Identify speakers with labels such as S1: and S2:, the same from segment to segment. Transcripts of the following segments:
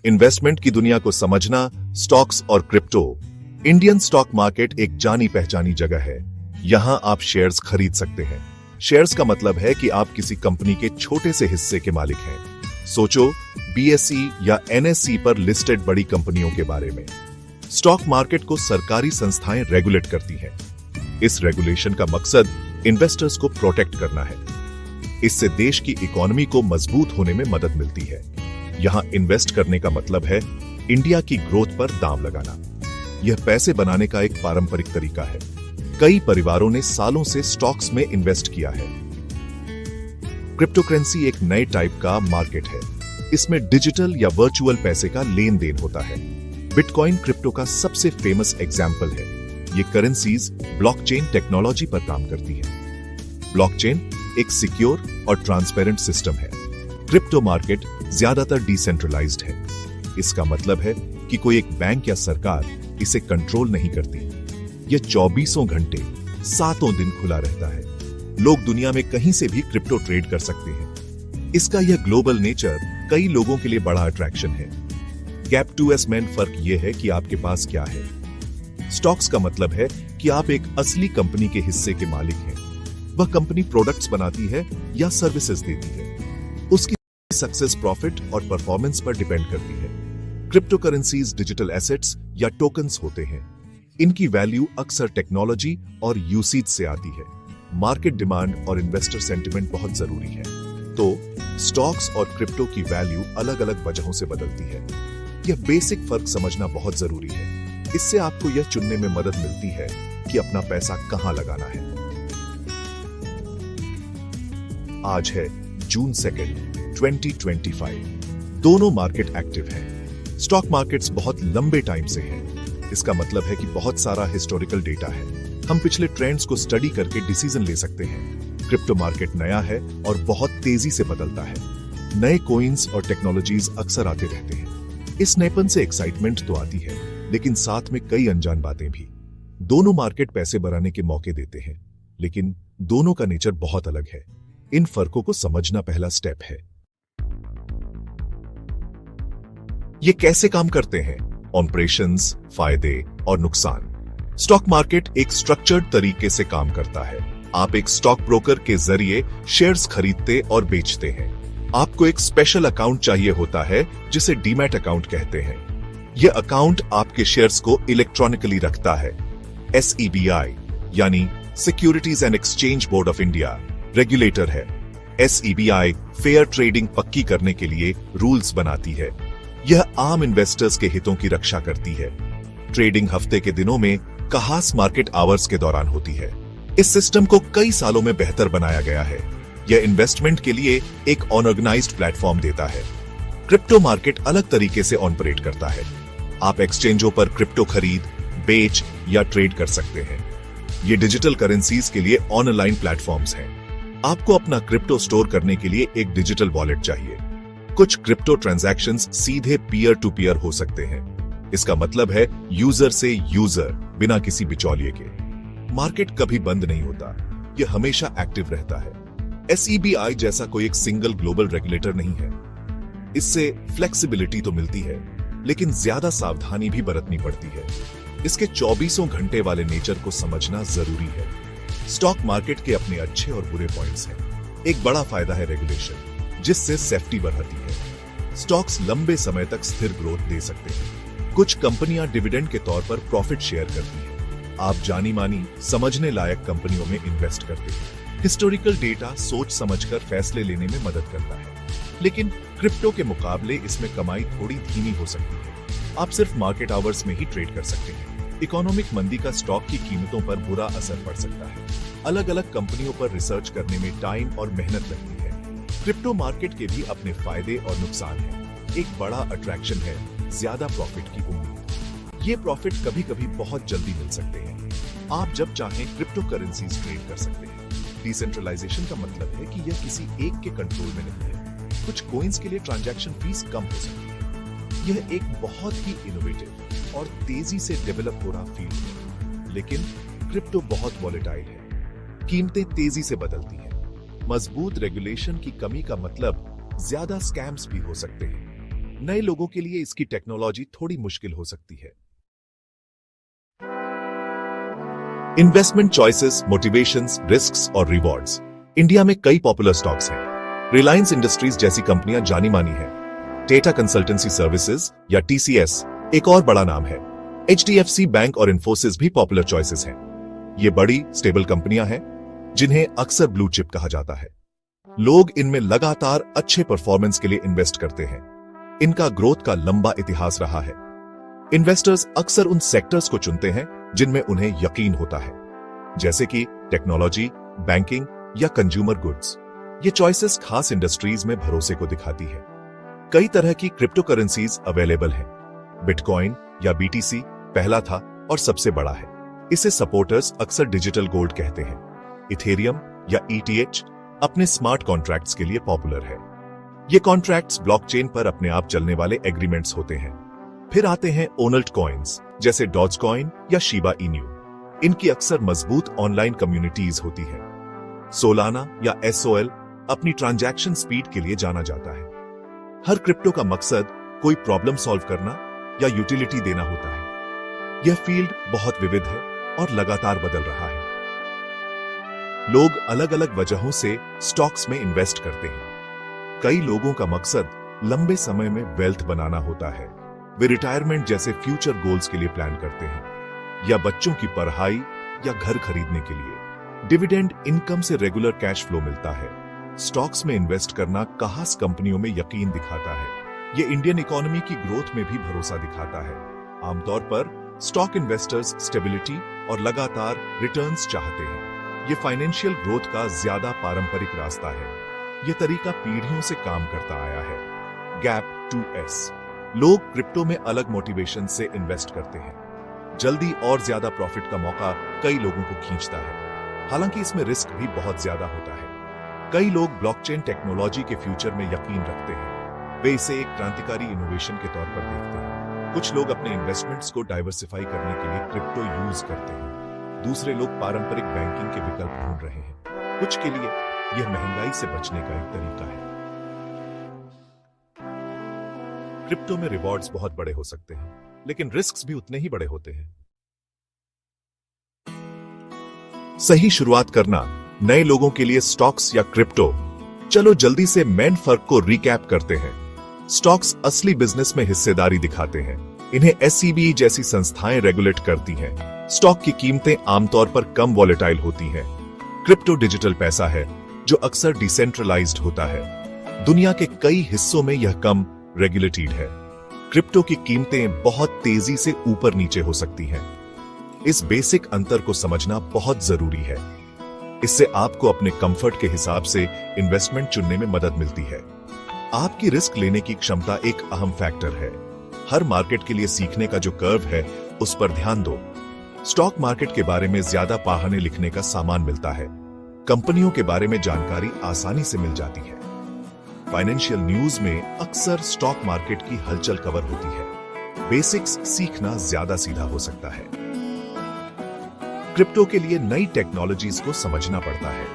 S1: Investment की दुनिया को समझना, स्टॉक्स और क्रिप्टो। इंडियन स्टॉक मार्केट एक जानी पहचानी जगह है। यहां आप शेयर्स खरीद सकते हैं। शेयर्स का मतलब है कि आप किसी कंपनी के छोटे से हिस्से के मालिक हैं। सोचो बीएसई या एनएसई पर लिस्टेड बड़ी कंपनियों के बारे में। स्टॉक मार्केट को सरकारी संस्थाएं रेगुलेट करती हैं। इस रेगुलेशन का मकसद इन्वेस्टर्स को प्रोटेक्ट करना है। इससे देश की इकोनॉमी को मजबूत होने में मदद मिलती है। यहां इन्वेस्ट करने का मतलब है इंडिया की ग्रोथ पर दांव लगाना। यह पैसे बनाने का एक पारंपरिक तरीका है। कई परिवारों ने सालों से स्टॉक्स में इन्वेस्ट किया है। क्रिप्टो करेंसी एक नए टाइप का मार्केट है। इसमें डिजिटल या वर्चुअल पैसे का लेन देन होता है। बिटकॉइन क्रिप्टो का सबसे फेमस एग्जाम्पल है। ये करेंसीज ब्लॉकचेन टेक्नोलॉजी पर काम करती है। ब्लॉकचेन एक सिक्योर और ट्रांसपेरेंट सिस्टम है। क्रिप्टो मार्केट ज्यादातर डिसेंट्रलाइज्ड है। इसका मतलब है कि कोई एक बैंक या सरकार इसे कंट्रोल नहीं करती। यह 24 घंटे 7 दिन खुला रहता है। लोग दुनिया में कहीं से भी क्रिप्टो ट्रेड कर सकते हैं। इसका यह ग्लोबल नेचर कई लोगों के लिए बड़ा अट्रैक्शन है। गैप 2S में फर्क यह है कि आपके पास क्या है। स्टॉक्स का मतलब है कि आप एक असली कंपनी के हिस्से के मालिक हैं। वह कंपनी प्रोडक्ट्स बनाती है या सर्विसेज देती है। उसकी सक्सेस प्रॉफिट और परफॉर्मेंस पर डिपेंड करती है। क्रिप्टो करेंसीज डिजिटल एसेट्स या टोकन्स होते हैं। इनकी वैल्यू अक्सर टेक्नोलॉजी और यूसेज से आती है। मार्केट डिमांड और इन्वेस्टर सेंटिमेंट बहुत जरूरी है। तो स्टॉक्स और क्रिप्टो की वैल्यू अलग अलग वजहों से बदलती है। यह बेसिक फर्क समझना बहुत जरूरी है। इससे आपको यह चुनने में मदद मिलती है कि अपना पैसा कहां लगाना है। आज है जून 2, 2025। दोनों मार्केट एक्टिव हैं। स्टॉक मार्केट्स बहुत लंबे टाइम से हैं। इसका मतलब है कि बहुत सारा हिस्टोरिकल डेटा है। हम पिछले ट्रेंड्स को स्टडी करके डिसीजन ले सकते हैं। क्रिप्टो मार्केट नया है और बहुत तेजी से बदलता है। नए कॉइन्स और टेक्नोलॉजीज अक्सर आते रहते हैं। इस नएपन से एक्साइटमेंट तो आती है, लेकिन साथ में कई अनजान बातें भी। दोनों मार्केट पैसे बनाने के मौके देते हैं, लेकिन दोनों का नेचर बहुत अलग है। इन फर्कों को समझना पहला स्टेप है। ये कैसे काम करते हैं? ऑपरेशंस, फायदे और नुकसान। स्टॉक मार्केट एक स्ट्रक्चर्ड तरीके से काम करता है। आप एक स्टॉक ब्रोकर के जरिए शेयर्स खरीदते और बेचते हैं। आपको एक स्पेशल अकाउंट चाहिए होता है जिसे डीमैट अकाउंट कहते हैं। यह अकाउंट आपके शेयर्स को इलेक्ट्रॉनिकली रखता है। SEBI यानी securities and exchange board of India regulator है। SEBI फेयर ट्रेडिंग पक्की करने के लिए रूल्स बनाती है। यह आम इन्वेस्टर्स के हितों की रक्षा करती है। ट्रेडिंग हफ्ते के दिनों में खास मार्केट आवर्स के दौरान होती है। इस सिस्टम को कई सालों में बेहतर बनाया गया है। यह इन्वेस्टमेंट के लिए एक ऑर्गेनाइज्ड प्लेटफॉर्म देता है। क्रिप्टो मार्केट अलग तरीके से ऑपरेट करता है। आप एक्सचेंजों पर क्रिप्टो खरीद, बेच या ट्रेड कर सकते हैं। ये डिजिटल करेंसीज के लिए ऑनलाइन प्लेटफॉर्म्स हैं। आपको अपना क्रिप्टो स्टोर करने के लिए एक डिजिटल वॉलेट चाहिए। कुछ क्रिप्टो ट्रांजैक्शंस सीधे पीयर टू पीयर हो सकते हैं। इसका मतलब है यूजर से यूजर, बिना किसी बिचौलिए के। मार्केट कभी बंद नहीं होता, यह हमेशा एक्टिव रहता है। SEBI जैसा कोई एक सिंगल ग्लोबल रेगुलेटर नहीं है। इससे फ्लेक्सिबिलिटी तो मिलती है, लेकिन ज्यादा सावधानी भी बरतनी पड़ती है। इसके 24 घंटे वाले नेचर को समझना जरूरी है। स्टॉक मार्केट के अपने अच्छे और बुरे पॉइंट्स हैं। एक बड़ा फायदा है रेगुलेशन, जिससे सेफ्टी बढ़ती है। स्टॉक्स लंबे समय तक स्थिर ग्रोथ दे सकते हैं। कुछ कंपनियां डिविडेंड के तौर पर प्रॉफिट शेयर करती हैं। आप जानी मानी समझने लायक कंपनियों में इन्वेस्ट करते हैं। हिस्टोरिकल डेटा सोच समझकर फैसले लेने में मदद करता है, लेकिन क्रिप्टो के मुकाबले इसमें कमाई थोड़ी धीमी हो सकती है। आप सिर्फ मार्केट आवर्स में ही ट्रेड कर सकते हैं। इकोनॉमिक मंदी का स्टॉक की कीमतों पर बुरा असर पड़ सकता है। अलग अलग कंपनियों पर रिसर्च करने में टाइम और मेहनत लगती है। क्रिप्टो मार्केट के भी अपने फायदे और नुकसान हैं। एक बड़ा अट्रैक्शन है ज्यादा प्रॉफिट की उम्मीद। ये प्रॉफिट कभी कभी बहुत जल्दी मिल सकते हैं। आप जब चाहें क्रिप्टो करेंसीज ट्रेड कर सकते हैं। डिसेंट्रलाइजेशन का मतलब है कि यह किसी एक के कंट्रोल में नहीं है। कुछ कॉइन्स के लिए ट्रांजैक्शन फीस कम हो सकती है। यह एक बहुत ही इनोवेटिव और तेजी से डेवलप हो रहा फील्ड है, लेकिन क्रिप्टो बहुत वॉलेटाइल है। कीमतें तेजी से बदलती हैं। मजबूत रेगुलेशन की कमी का मतलब ज्यादा स्कैम्स भी हो सकते हैं। नए लोगों के लिए इसकी टेक्नोलॉजी थोड़ी मुश्किल हो सकती है। इन्वेस्टमेंट चॉइसेस, मोटिवेशंस, रिस्क्स और रिवॉर्ड्स। इंडिया में कई पॉपुलर स्टॉक्स हैं। रिलायंस इंडस्ट्रीज जैसी कंपनियां जानी मानी हैं। टाटा कंसल्टेंसी सर्विसेज या टीसीएस एक और बड़ा नाम है। एचडीएफसी बैंक और इन्फोसिस भी पॉपुलर चॉइसेस हैं। ये बड़ी स्टेबल कंपनियां हैं जिन्हें अक्सर ब्लू चिप कहा जाता है। लोग इनमें लगातार अच्छे परफॉर्मेंस के लिए इन्वेस्ट करते हैं। इनका ग्रोथ का लंबा इतिहास रहा है। इन्वेस्टर्स अक्सर उन सेक्टर्स को चुनते हैं जिनमें उन्हें यकीन होता है, जैसे कि टेक्नोलॉजी, बैंकिंग या कंज्यूमर गुड्स। ये चॉइसेस खास इंडस्ट्रीज में भरोसे को दिखाती है। कई तरह की क्रिप्टो करेंसीज अवेलेबल हैं। बिटकॉइन या बीटीसी पहला था और सबसे बड़ा है। इसे सपोर्टर्स अक्सर डिजिटल गोल्ड कहते हैं। इथेरियम या ईटीएच अपने स्मार्ट कॉन्ट्रैक्ट्स के लिए पॉपुलर है। ये कॉन्ट्रैक्ट्स ब्लॉकचेन पर अपने आप चलने वाले एग्रीमेंट्स होते हैं। फिर आते हैं ओनल्ट कॉइन्स जैसे डॉजकॉइन या शिबा इन्यू। इनकी अक्सर मजबूत ऑनलाइन कम्युनिटीज होती है। सोलाना या एसओएल अपनी ट्रांजैक्शन स्पीड के लिए जाना जाता है। हर क्रिप्टो का मकसद कोई प्रॉब्लम सॉल्व करना या यूटिलिटी देना होता है। यह फील्ड बहुत विविध है और लगातार बदल रहा है। लोग अलग अलग वजहों से स्टॉक्स में इन्वेस्ट करते हैं। कई लोगों का मकसद लंबे समय में वेल्थ बनाना होता है। वे रिटायरमेंट जैसे फ्यूचर गोल्स के लिए प्लान करते हैं, या बच्चों की पढ़ाई या घर खरीदने के लिए। डिविडेंड इनकम से रेगुलर कैश फ्लो मिलता है। स्टॉक्स में इन्वेस्ट करना खास कंपनियों में यकीन दिखाता है। यह इंडियन इकोनॉमी की ग्रोथ में भी भरोसा दिखाता है। आमतौर पर स्टॉक इन्वेस्टर्स स्टेबिलिटी और लगातार रिटर्न्स चाहते हैं। यह फाइनेंशियल ग्रोथ का ज्यादा पारंपरिक रास्ता है। यह तरीका पीढ़ियों से काम करता आया है। Gap 2S। लोग क्रिप्टो में अलग मोटिवेशन से इन्वेस्ट करते हैं। जल्दी और ज्यादा प्रॉफिट का मौका कई लोगों को खींचता है, हालांकि इसमें रिस्क भी बहुत ज्यादा होता है। कई लोग ब्लॉकचेन टेक्नोलॉजी के फ्यूचर में यकीन रखते हैं। वे इसे एक क्रांतिकारी इनोवेशन के तौर पर देखते हैं। कुछ लोग अपने इन्वेस्टमेंट्स को डाइवर्सिफाई करने के लिए क्रिप्टो यूज करते हैं। दूसरे लोग पारंपरिक बैंकिंग के विकल्प ढूंढ रहे हैं। कुछ के लिए यह महंगाई से बचने का एक तरीका है। क्रिप्टो में रिवॉर्ड्स बहुत बड़े हो सकते हैं, लेकिन रिस्क्स भी उतने ही बड़े होते हैं। सही शुरुआत करना नए लोगों के लिए स्टॉक्स या क्रिप्टो। चलो जल्दी से मेन फर्क को रिकैप करते हैं। स्टॉक्स असली बिजनेस में हिस्सेदारी दिखाते हैं। इन्हें एससीबी जैसी संस्थाएं रेगुलेट करती हैं। स्टॉक की कीमतें आमतौर पर कम वॉलेटाइल होती हैं। क्रिप्टो डिजिटल पैसा है जो अक्सर डिसेंट्रलाइज्ड होता है। दुनिया के कई हिस्सों में यह कम रेगुलेटेड है। क्रिप्टो की कीमतें बहुत तेजी से ऊपर नीचे हो सकती हैं। इस बेसिक अंतर को समझना बहुत जरूरी है। इससे आपको अपने कंफर्ट के हिसाब से इन्वेस्टमेंट चुनने में मदद मिलती है। आपकी रिस्क लेने की क्षमता एक अहम फैक्टर है। हर मार्केट के लिए सीखने का जो कर्व है उस पर ध्यान दो। स्टॉक मार्केट के बारे में ज्यादा पढ़ने लिखने का सामान मिलता है। कंपनियों के बारे में जानकारी आसानी से मिल जाती है। फाइनेंशियल न्यूज में अक्सर स्टॉक मार्केट की हलचल कवर होती है। बेसिक्स सीखना ज्यादा सीधा हो सकता है। क्रिप्टो के लिए नई टेक्नोलॉजीज को समझना पड़ता है।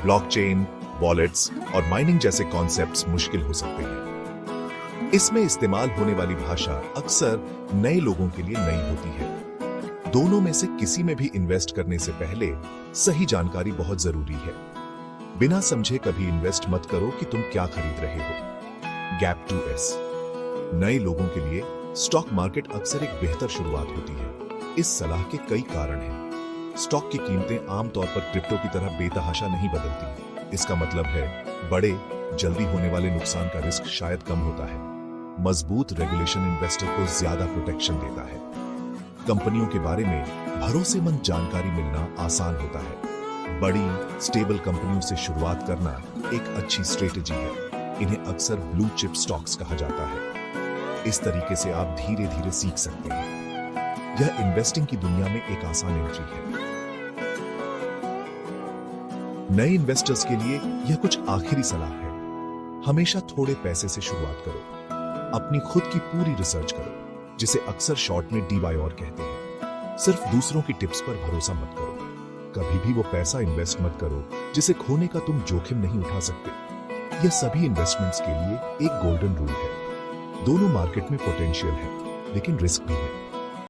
S1: ब्लॉकचेन, वॉलेट्स और माइनिंग जैसे कॉन्सेप्ट्स मुश्किल हो सकते हैं। इसमें इस्तेमाल होने वाली भाषा अक्सर नए लोगों के लिए नई होती है। दोनों में से किसी में भी इन्वेस्ट करने से पहले सही जानकारी बहुत जरूरी है। बिना समझे कभी इन्वेस्ट मत करो कि तुम क्या खरीद रहे हो। Gap 2S। नए लोगों के लिए स्टॉक मार्केट अक्सर एक बेहतर शुरुआत होती है। इस सलाह के कई कारण हैं। स्टॉक की कीमतें आमतौर पर क्रिप्टो की तरह बेतहाशा नहीं बदलती। इसका मतलब है बड़े, जल्दी होने वाले नुकसान का रिस्क शायद कम होता है। मजबूत रेगुलेशन इन्वेस्टर को ज्यादा प्रोटेक्शन देता है। कंपनियों के बारे में भरोसेमंद जानकारी मिलना आसान होता है। बड़ी, स्टेबल कंपनियों से शुरुआत करना एक अच्छी स्ट्रेटेजी है। इन्हें अक्सर ब्लू चिप स्टॉक्स कहा जाता है। इस तरीके से आप धीरे धीरे सीख सकते हैं। यह इन्वेस्टिंग की दुनिया में एक आसान एंट्री है। नए इन्वेस्टर्स के लिए यह कुछ आखिरी सलाह है। हमेशा थोड़े पैसे से शुरुआत करो। अपनी खुद की पूरी रिसर्च करो, जिसे अक्सर शॉर्ट में DYOR कहते हैं। सिर्फ दूसरों की टिप्स पर भरोसा मत करो। कभी भी वो पैसा इन्वेस्ट मत करो जिसे खोने का तुम जोखिम नहीं उठा सकते। यह सभी इन्वेस्टमेंट्स के लिए एक गोल्डन रूल है। दोनों मार्केट में पोटेंशियल है, लेकिन रिस्क भी है।